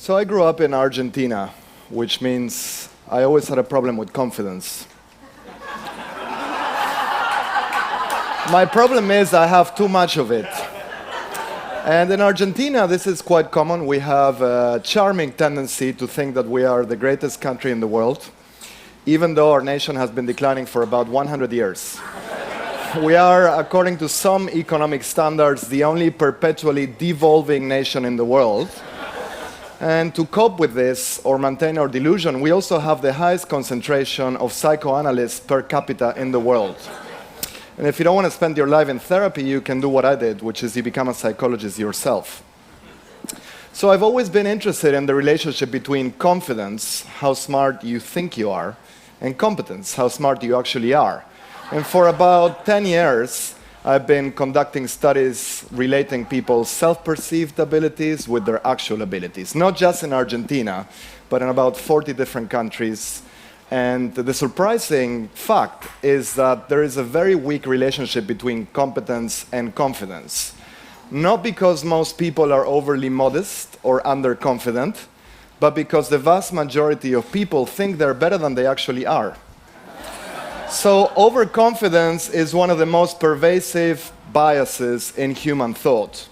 So I grew up in Argentina, which means I always had a problem with confidence. My problem is I have too much of it. And in Argentina, this is quite common. We have a charming tendency to think that we are the greatest country in the world, even though our nation has been declining for about 100 years. We are, according to some economic standards, the only perpetually devolving nation in the world. And to cope with this, or maintain our delusion, we also have the highest concentration of psychoanalysts per capita in the world. And if you don't want to spend your life in therapy, you can do what I did, which is you become a psychologist yourself. So I've always been interested in the relationship between confidence, how smart you think you are, and competence, how smart you actually are. And for about 10 years, I've been conducting studies relating people's self-perceived abilities with their actual abilities, not just in Argentina, but in about 40 different countries. And the surprising fact is that there is a very weak relationship between competence and confidence. Not because most people are overly modest or underconfident, but because the vast majority of people think they're better than they actually are. So overconfidence is one of the most pervasive biases in human thought.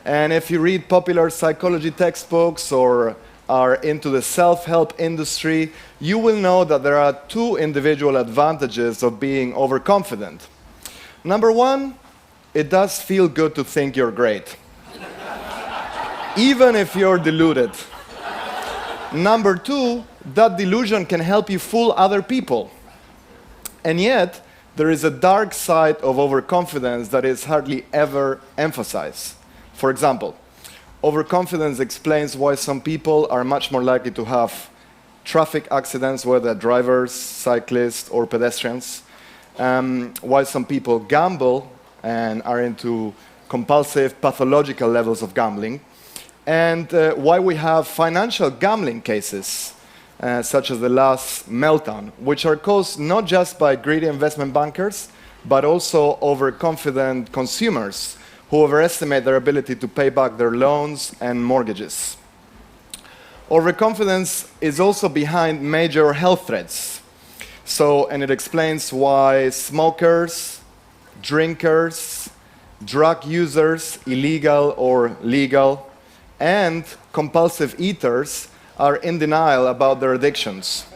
And if you read popular psychology textbooks or are into the self-help industry, you will know that there are two individual advantages of being overconfident. Number one, it does feel good to think you're great, even if you're deluded. Number two, that delusion can help you fool other people. And yet, there is a dark side of overconfidence that is hardly ever emphasized. For example, overconfidence explains why some people are much more likely to have traffic accidents, whether drivers, cyclists, or pedestrians, why some people gamble and are into compulsive, pathological levels of gambling, and why we have financial gambling cases, such as the last meltdown, which are caused not just by greedy investment bankers, but also overconfident consumers who overestimate their ability to pay back their loans and mortgages. Overconfidence is also behind major health threats. And it explains why smokers, drinkers, drug users, illegal or legal, and compulsive eaters are in denial about their addictions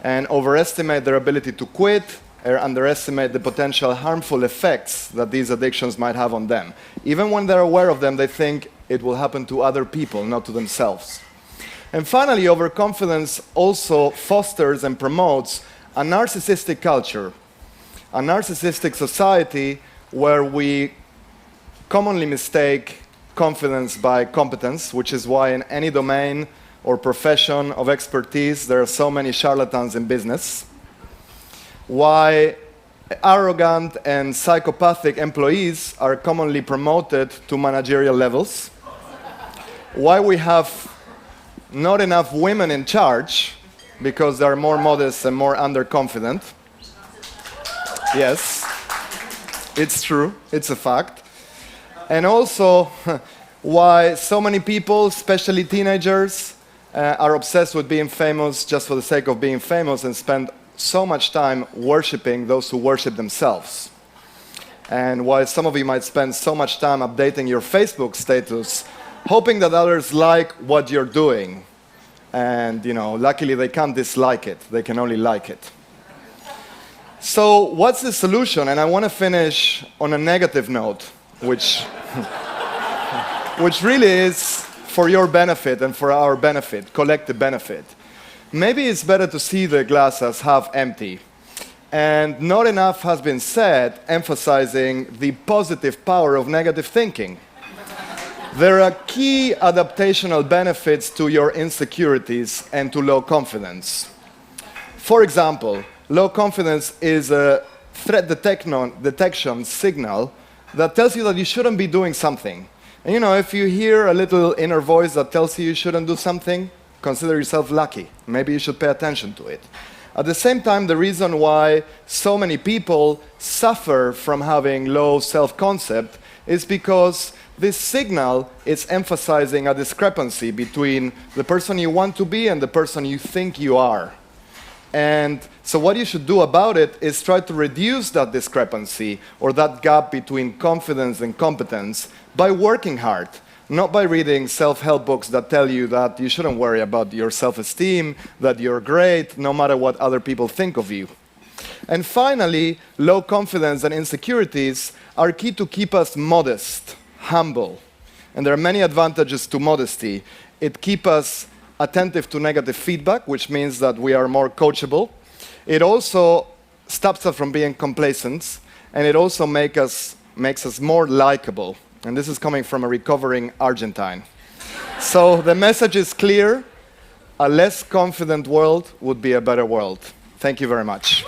and overestimate their ability to quit or underestimate the potential harmful effects that these addictions might have on them. Even when they're aware of them, they think it will happen to other people, not to themselves. And finally, overconfidence also fosters and promotes a narcissistic culture, a narcissistic society where we commonly mistake confidence by competence, which is why in any domain or profession of expertise, there are so many charlatans in business. Why arrogant and psychopathic employees are commonly promoted to managerial levels. Why we have not enough women in charge, because they are more modest and more underconfident. Yes, it's true, it's a fact. And also, why so many people, especially teenagers, are obsessed with being famous just for the sake of being famous and spend so much time worshiping those who worship themselves. And why some of you might spend so much time updating your Facebook status, hoping that others like what you're doing. And, luckily they can't dislike it, they can only like it. So what's the solution? And I want to finish on a negative note, which really is for your benefit and for our benefit, collective benefit. Maybe it's better to see the glass as half empty. And not enough has been said emphasizing the positive power of negative thinking. There are key adaptational benefits to your insecurities and to low confidence. For example, low confidence is a threat detection signal that tells you that you shouldn't be doing something. And if you hear a little inner voice that tells you you shouldn't do something, consider yourself lucky. Maybe you should pay attention to it. At the same time, the reason why so many people suffer from having low self-concept is because this signal is emphasizing a discrepancy between the person you want to be and the person you think you are. And so what you should do about it is try to reduce that discrepancy or that gap between confidence and competence by working hard, not by reading self-help books that tell you that you shouldn't worry about your self-esteem, that you're great, no matter what other people think of you. And finally, low confidence and insecurities are key to keep us modest, humble. And there are many advantages to modesty. It keeps us attentive to negative feedback, which means that we are more coachable. It also stops us from being complacent, and it also makes us more likable. And this is coming from a recovering Argentine. So the message is clear. A less confident world would be a better world. Thank you very much.